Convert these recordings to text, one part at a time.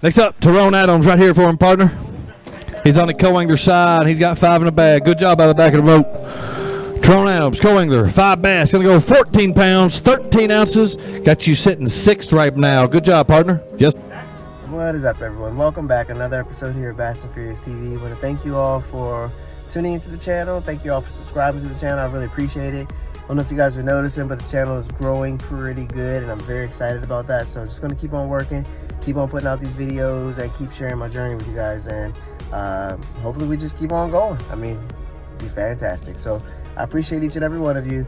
Next up, Tyrone Adams right here for him, partner. He's on the co-angler side. He's got 5 in the bag. Good job out of the back of the boat. Tyrone Adams, co-angler, 5 bass. Going to go 14 pounds, 13 ounces. Got you sitting 6th right now. Good job, partner. Yes. What is up, everyone? Welcome back. Another episode here at Bassandfurious TV. I want to thank you all for tuning into the channel. Thank you all for subscribing to the channel. I really appreciate it. I don't know if you guys are noticing, but the channel is growing pretty good, and I'm very excited about that. So I'm just going to keep on working, keep on putting out these videos, and keep sharing my journey with you guys. And hopefully we just keep on going. I mean, it'd be fantastic. So I appreciate each and every one of you.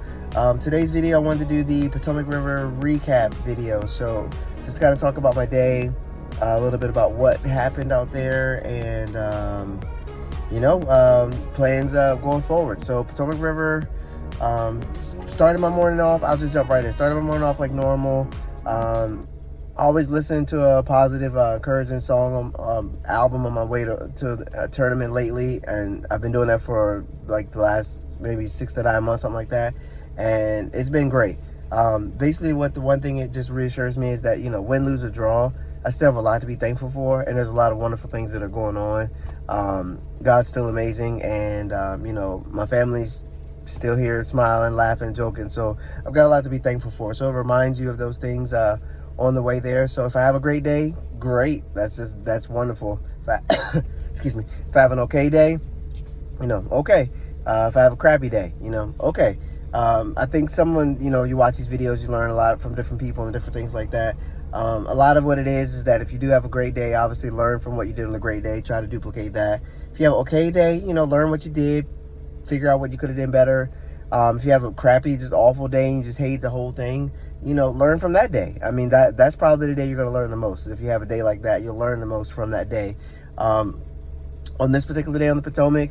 Today's video, I wanted to do the Potomac River recap video. So just kind of talk about my day, a little bit about what happened out there, and plans going forward. So Potomac River, started my morning off. I'll just jump right in. Started my morning off like normal. Always listen to a positive, encouraging song album on my way to a tournament lately, and I've been doing that for like the last maybe 6 to 9 months, something like that, and it's been great. Basically, what the one thing it just reassures me is that, win, lose, or draw, I still have a lot to be thankful for, and there's a lot of wonderful things that are going on. God's still amazing, and my family's still here, smiling, laughing, joking. So I've got a lot to be thankful for. So it reminds you of those things on the way there. So if I have a great day, great. That's wonderful. Excuse me. If I have an okay day, okay. If I have a crappy day, okay. I think you watch these videos, you learn a lot from different people and different things like that. A lot of what it is that if you do have a great day, obviously learn from what you did on the great day, try to duplicate that. If you have an okay day, learn what you did, figure out what you could have done better. If you have a crappy, just awful day and you just hate the whole thing, learn from that day. I mean, that's probably the day you're going to learn the most. Is if you have a day like that, you'll learn the most from that day. On this particular day on the Potomac,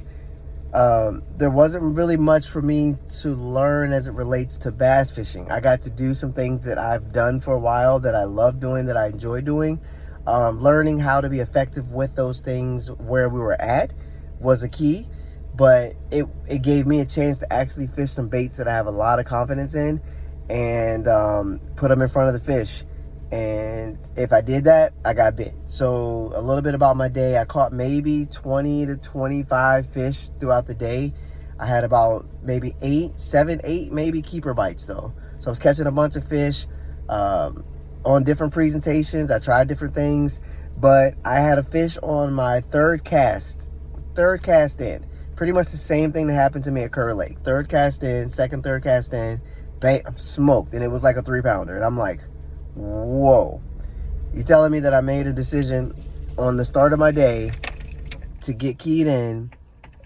there wasn't really much for me to learn as it relates to bass fishing. I got to do some things that I've done for a while that I love doing, that I enjoy doing. Learning how to be effective with those things where we were at was a key. But it gave me a chance to actually fish some baits that I have a lot of confidence in, and put them in front of the fish. And if I did that, I got bit. So a little bit about my day. I caught maybe 20 to 25 fish throughout the day. I had about maybe 7, 8 maybe keeper bites though. So I was catching a bunch of fish on different presentations. I tried different things, but I had a fish on my third cast in. Pretty much the same thing that happened to me at Kerr Lake. Third cast in, third cast in, bam, smoked. And it was like a 3-pounder. And I'm like, whoa. You telling me that I made a decision on the start of my day to get keyed in.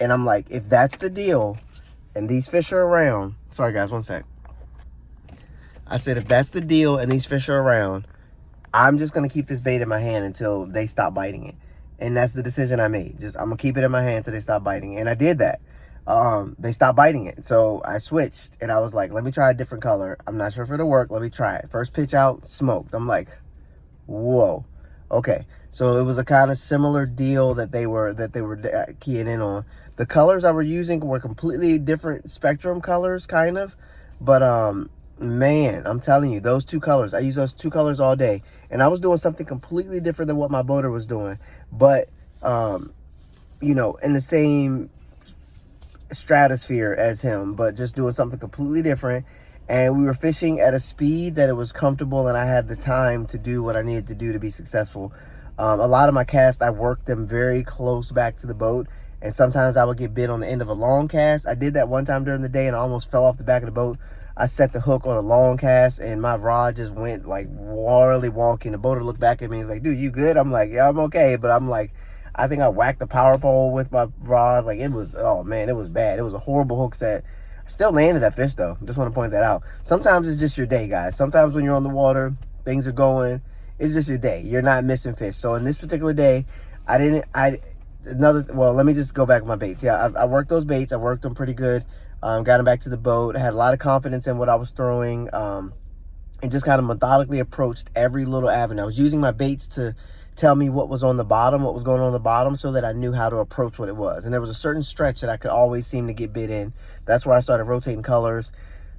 And I'm like, if that's the deal, and these fish are around. Sorry, guys, one sec. I said, if that's the deal and these fish are around, I'm just going to keep this bait in my hand until they stop biting it. And that's the decision I made. I'm going to keep it in my hand until they stop biting it. And I did that. They stopped biting it. So I switched. And I was like, let me try a different color. I'm not sure if it'll work. Let me try it. First pitch out, smoked. I'm like, whoa. Okay. So it was a kind of similar deal that they were keying in on. The colors I were using were completely different spectrum colors, kind of. But man, I'm telling you, those 2 colors, I use those 2 colors all day. And I was doing something completely different than what my boater was doing. But, in the same stratosphere as him, but just doing something completely different. And we were fishing at a speed that it was comfortable, and I had the time to do what I needed to do to be successful. A lot of my casts, I worked them very close back to the boat. And sometimes I would get bit on the end of a long cast. I did that one time during the day, and I almost fell off the back of the boat. I set the hook on a long cast, and my rod just went like really wonky. The boater looked back at me and was like, dude, you good? I'm like, yeah, I'm okay. But I'm like, I think I whacked the power pole with my rod. Like, it was, oh man, it was bad. It was a horrible hook set. I still landed that fish though. Just want to point that out. Sometimes it's just your day, guys. Sometimes when you're on the water, things are going, it's just your day. You're not missing fish. So in this particular day, let me just go back with my baits. Yeah, I worked those baits. I worked them pretty good. Got them back to the boat. I had a lot of confidence in what I was throwing, and just kind of methodically approached every little avenue. I was using my baits to tell me what was on the bottom, what was going on the bottom, so that I knew how to approach what it was. And there was a certain stretch that I could always seem to get bit in. That's where I started rotating colors,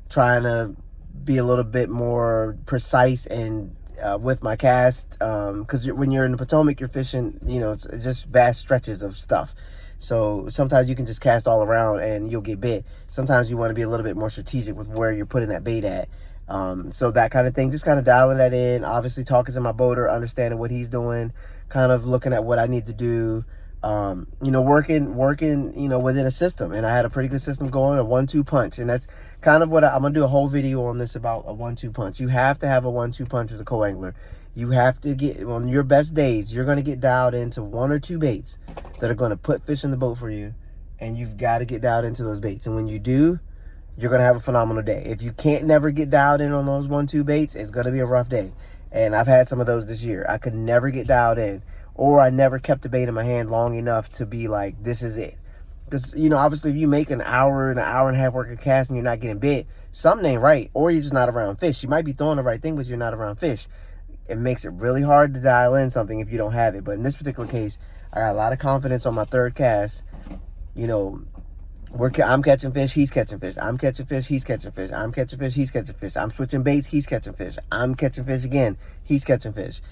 trying to be a little bit more precise and with my cast, because when you're in the Potomac, you're fishing, you know, it's just vast stretches of stuff. So sometimes you can just cast all around and you'll get bit. Sometimes you want to be a little bit more strategic with where you're putting that bait at. So that kind of thing, just kind of dialing that in, obviously talking to my boater, understanding what he's doing, kind of looking at what I need to do, you know, working, you know, within a system. And I had a pretty good system going, a 1-2 punch. And that's kind of what I'm going to do a whole video on this about a 1-2 punch. You have to have a 1-2 punch as a co-angler. You have to get, on your best days, you're going to get dialed into 1 or 2 baits that are going to put fish in the boat for you. And you've got to get dialed into those baits. And when you do, you're going to have a phenomenal day. If you can't never get dialed in on those 1-2 baits, it's going to be a rough day. And I've had some of those this year. I could never get dialed in, or I never kept the bait in my hand long enough to be like, this is it. Because, you know, obviously if you make an hour and a half work of cast and you're not getting bit, something ain't right, or you're just not around fish. You might be throwing the right thing, but you're not around fish. It makes it really hard to dial in something if you don't have it. But in this particular case, I got a lot of confidence on my 3rd cast. You know, I'm catching fish, he's catching fish. I'm catching fish, he's catching fish. I'm catching fish, he's catching fish. I'm switching baits, he's catching fish. I'm catching fish again, he's catching fish.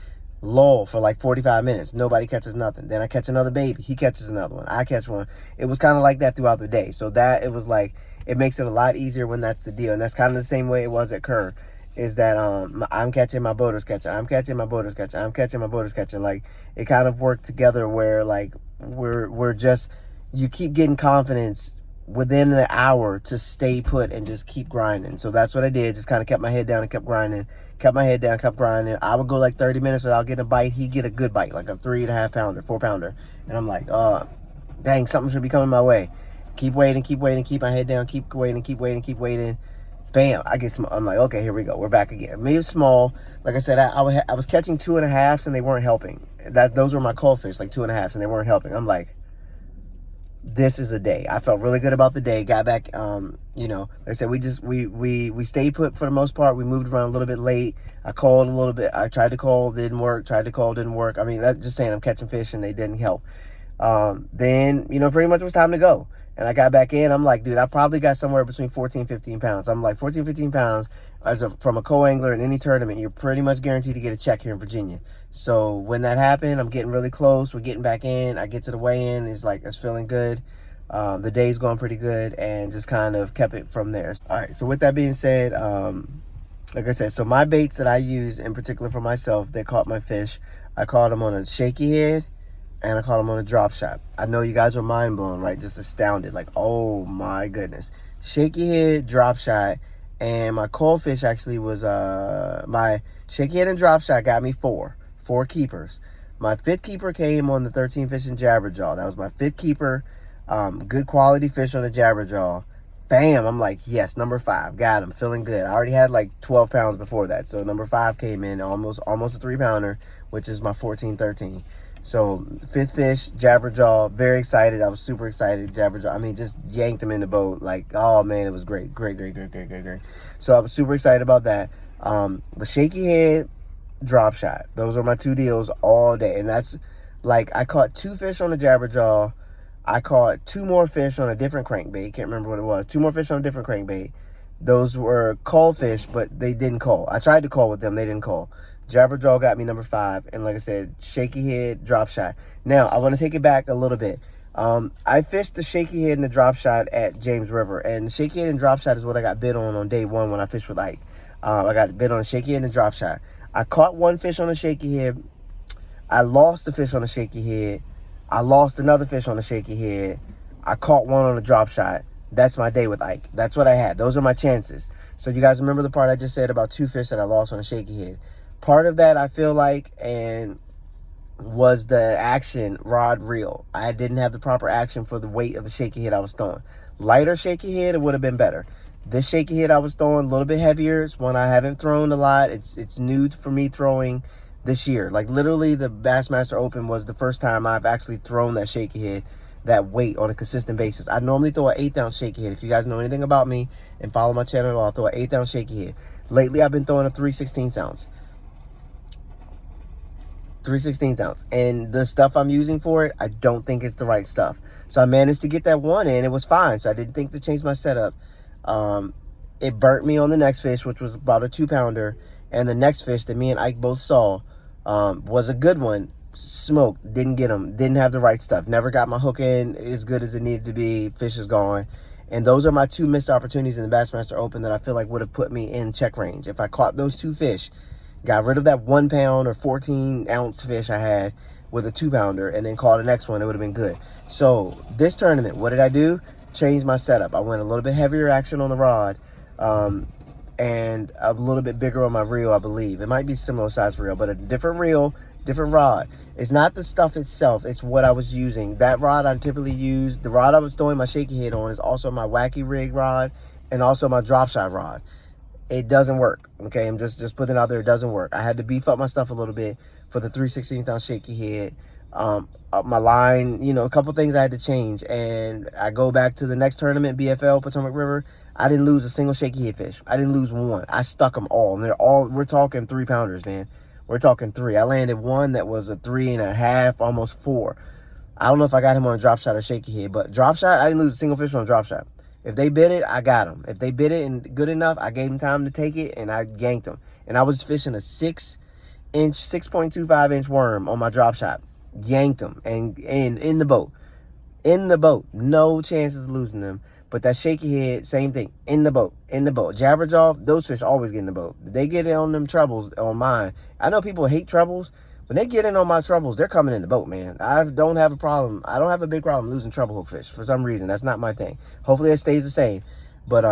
Lull for like 45 minutes. Nobody catches nothing. Then I catch another baby. He catches another one. I catch one. It was kind of like that throughout the day. So that, it was like, it makes it a lot easier when that's the deal. And that's kind of the same way it was at Kerr. Is that I'm catching, my boater's catching. I'm catching, my boater's catching. I'm catching, my boater's catching. Like, it kind of worked together where like we're just, you keep getting confidence within an hour to stay put and just keep grinding. So that's what I did. Just kind of kept my head down and kept grinding. Kept my head down, kept grinding. I would go like 30 minutes without getting a bite. He'd get a good bite, like a 3.5 pounder, 4 pounder. And I'm like, dang, something should be coming my way. Keep waiting, keep my head down, keep waiting. Bam, I get some. I'm like, okay, here we go. We're back again. Maybe small. Like I said, I was catching 2.5s and they weren't helping. Those were my cold fish, like 2.5s, and they weren't helping. I'm like, this is a day. I felt really good about the day. Got back, you know, like I said, we stayed put for the most part. We moved around a little bit late. I called a little bit. I tried to call, didn't work. Tried to call, didn't work. I mean, that's just saying I'm catching fish and they didn't help. Then, you know, pretty much it was time to go. And I got back in. I'm like, dude, I probably got somewhere between 14, 15 pounds. I'm like, 14, 15 pounds from a co-angler in any tournament, you're pretty much guaranteed to get a check here in Virginia. So when that happened, I'm getting really close. We're getting back in. I get to the weigh-in. It's like, it's feeling good. The day's going pretty good, and just kind of kept it from there. All right, so with that being said, like I said, so my baits that I use in particular for myself, they caught my fish. I caught them on a shaky head, and I caught them on a drop shot. I know you guys are mind blown, right? Just astounded, like, oh my goodness. Shaky head, drop shot, and my cold fish actually was, my shaky head and drop shot got me four keepers. My 5th keeper came on the 13 fishing jabberjaw. That was my 5th keeper. Good quality fish on the jabberjaw. Bam, I'm like, yes, number 5, got him, feeling good. I already had like 12 pounds before that, so number 5 came in, almost a 3 pounder, which is my 14-13. So 5th fish, jabberjaw, very excited. I was super excited. Jabberjaw, I mean, just yanked him in the boat. Like, oh man, it was great. So I was super excited about that. But shaky head, drop shot, those are my 2 deals all day. And that's like, I caught 2 fish on the jabberjaw. I caught 2 more fish on a different crankbait. Can't remember what it was. 2 more fish on a different crankbait. Those were call fish, but they didn't call. I tried to call with them. They didn't call. Jabberjaw got me number 5. And like I said, shaky head, drop shot. Now, I want to take it back a little bit. I fished the shaky head and the drop shot at James River. And the shaky head and drop shot is what I got bit on day 1 when I fished with Ike. I got bit on the shaky head and the drop shot. I caught 1 fish on the shaky head. I lost the fish on the shaky head. I lost another fish on the shaky head. I caught 1 on a drop shot. That's my day with Ike. That's what I had. Those are my chances. So you guys remember the part I just said about 2 fish that I lost on a shaky head. Part of that, I feel like, and was the action rod reel. I didn't have the proper action for the weight of the shaky head I was throwing. Lighter shaky head, it would have been better. This shaky head I was throwing a little bit heavier. It's one I haven't thrown a lot. It's new for me throwing this year. Like literally the Bassmaster Open was the first time I've actually thrown that shaky head, that weight on a consistent basis. I normally throw an 1/8 ounce shaky head. If you guys know anything about me and follow my channel, I'll throw an 1/8 ounce shaky head. Lately I've been throwing a 3/16 ounce. 3/16 ounce. And the stuff I'm using for it, I don't think it's the right stuff. So I managed to get that 1 in. It was fine. So I didn't think to change my setup. It burnt me on the next fish, which was about a 2 pounder. And the next fish that me and Ike both saw was a good one. Smoked, didn't get them, didn't have the right stuff, never got my hook in as good as it needed to be. Fish is gone. And those are my 2 missed opportunities in the Bassmaster Open that I feel like would have put me in check range. If I caught those 2 fish, got rid of that 1 pound or 14-ounce fish I had with a 2-pounder, and then caught the next one, it would have been good. So this tournament, what did I do? Changed my setup. I went a little bit heavier action on the rod, and a little bit bigger on my reel, I believe. It might be similar size reel, but a different reel, different rod. It's not the stuff itself, it's what I was using. That rod I typically use, the rod I was throwing my shaky head on is also my wacky rig rod and also my drop shot rod. It doesn't work, okay? I'm just putting it out there, it doesn't work. I had to beef up my stuff a little bit for the 3/16 shaky head. My line, you know, a couple things I had to change. And I go back to the next tournament, BFL, Potomac River. I didn't lose a single shaky head fish. I didn't lose one. I stuck them all. And we're talking 3-pounders, man. We're talking 3. I landed one that was a 3.5, almost 4. I don't know if I got him on a drop shot or shaky head, but drop shot, I didn't lose a single fish on a drop shot. If they bit it, I got them. If they bit it and good enough, I gave them time to take it, and I yanked them. And I was fishing a 6.25-inch worm on my drop shot. Yanked them and in the boat. No chances of losing them. But that shaky head, same thing. In the boat. Jabberjaw, those fish always get in the boat. They get in on them trebles on mine. I know people hate trebles. When they get in on my trebles, they're coming in the boat, man. I don't have a problem. I don't have a big problem losing treble hook fish for some reason. That's not my thing. Hopefully it stays the same. But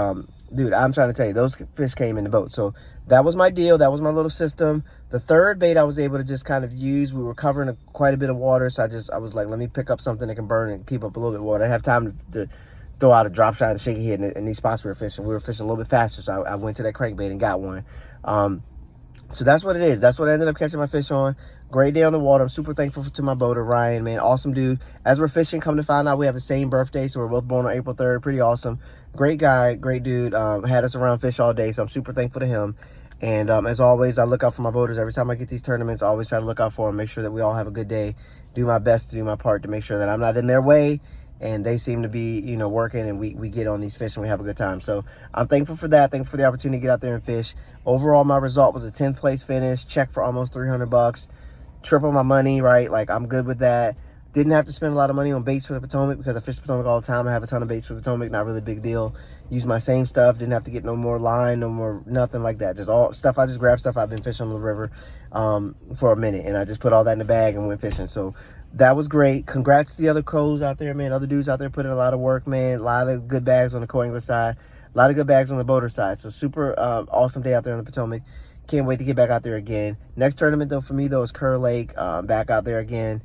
dude, I'm trying to tell you, those fish came in the boat. So that was my deal. That was my little system. The third bait I was able to just kind of use. We were covering quite a bit of water, so I was like, let me pick up something that can burn and keep up a little bit of water. I didn't have time to throw out a drop shot and shaky head in these spots we were fishing. We were fishing a little bit faster, so I went to that crankbait and got one. So that's what it is. That's what I ended up catching my fish on. Great day on the water. I'm super thankful to my boater, Ryan, man. Awesome dude. As we're fishing, come to find out we have the same birthday, so we're both born on April 3rd. Pretty awesome. Great guy, great dude. Had us around fish all day, so I'm super thankful to him. And as always, I look out for my boaters. Every time I get these tournaments, I always try to look out for them, make sure that we all have a good day, do my best to do my part to make sure that I'm not in their way, and they seem to be, you know, working, and we get on these fish and we have a good time. So I'm thankful for that. Thankful for the opportunity to get out there and fish. Overall, my result was a 10th place finish, check for almost $300, triple my money, right? Like, I'm good with that. Didn't have to spend a lot of money on baits for the Potomac because I fish Potomac all the time. I have a ton of baits for Potomac, not really a big deal. Use my same stuff. Didn't have to get no more line, no more nothing like that. Just all stuff. I just grabbed stuff I've been fishing on the river for a minute, and I just put all that in the bag and went fishing. So that was great. Congrats to the other co's out there, man. Other dudes out there put in a lot of work, man. A lot of good bags on the co-angler side. A lot of good bags on the boater side. So super awesome day out there on the Potomac. Can't wait to get back out there again. Next tournament, though, for me, though, is Kerr Lake. Back out there again.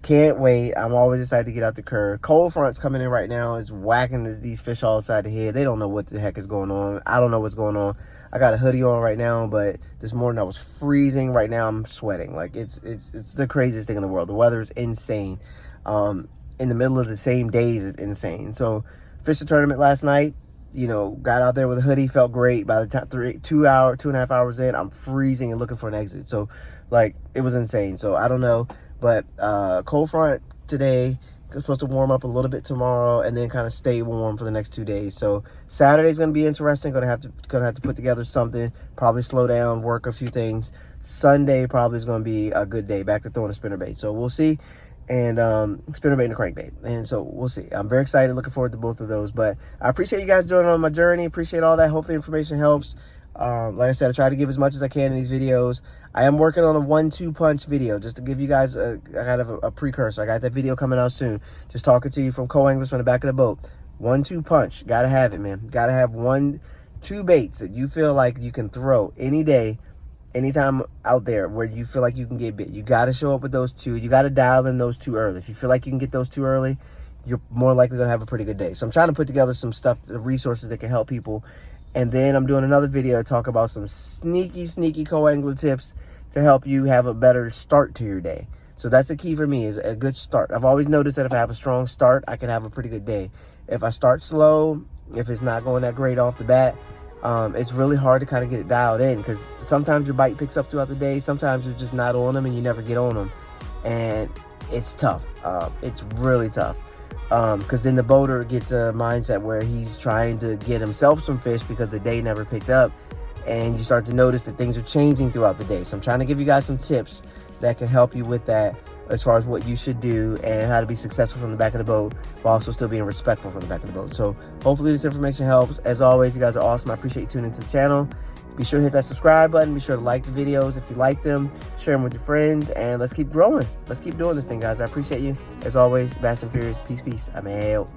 Can't wait. I'm always excited to get out the Kerr. Cold front's coming in right now. It's whacking these fish all upside the head. They don't know what the heck is going on. I don't know what's going on. I got a hoodie on right now, but this morning I was freezing. Right now I'm sweating. Like, it's the craziest thing in the world. The weather is insane. In the middle of the same days is insane. So fished the tournament last night. You know, got out there with a hoodie, felt great. By the time 2.5 hours in, I'm freezing and looking for an exit. So, like, it was insane. So I don't know. But cold front today, supposed to warm up a little bit tomorrow, and then kind of stay warm for the next 2 days. So Saturday's gonna be interesting. Gonna have to put together something. Probably slow down, work a few things. Sunday probably is gonna be a good day. Back to throwing a spinnerbait. So we'll see. And spinnerbait and a crankbait. And so we'll see. I'm very excited. Looking forward to both of those. But I appreciate you guys joining on my journey. Appreciate all that. Hopefully information helps. Like I said, I try to give as much as I can in these videos. I am working on a 1-2 punch video just to give you guys a kind of a precursor. I got that video coming out soon. Just talking to you from co-anglers from the back of the boat. 1-2 punch. Gotta have it, man. Gotta have 1-2 baits that you feel like you can throw any day, anytime out there where you feel like you can get bit. You got to show up with those 2. You got to dial in those 2 early. If you feel like you can get those 2 early, you're more likely going to have a pretty good day. So I'm trying to put together some stuff, the resources that can help people. And then I'm doing another video to talk about some sneaky co-angler tips to help you have a better start to your day. So that's a key for me, is a good start. I've always noticed that if I have a strong start, I can have a pretty good day. If I start slow, if it's not going that great off the bat, it's really hard to kind of get it dialed in, because sometimes your bite picks up throughout the day. Sometimes you're just not on them and you never get on them. And it's tough. It's really tough. Because then the boater gets a mindset where he's trying to get himself some fish because the day never picked up. and you start to notice that things are changing throughout the day. So I'm trying to give you guys some tips that can help you with that, as far as what you should do and how to be successful from the back of the boat while also still being respectful from the back of the boat. So hopefully this information helps. As always, you guys are awesome. I appreciate you tuning into the channel. Be sure to hit that subscribe button. Be sure to like the videos if you like them. Share them with your friends, and let's keep growing. Let's keep doing this thing, guys. I appreciate you. As always, Bassandfurious. Peace, peace. I'm out.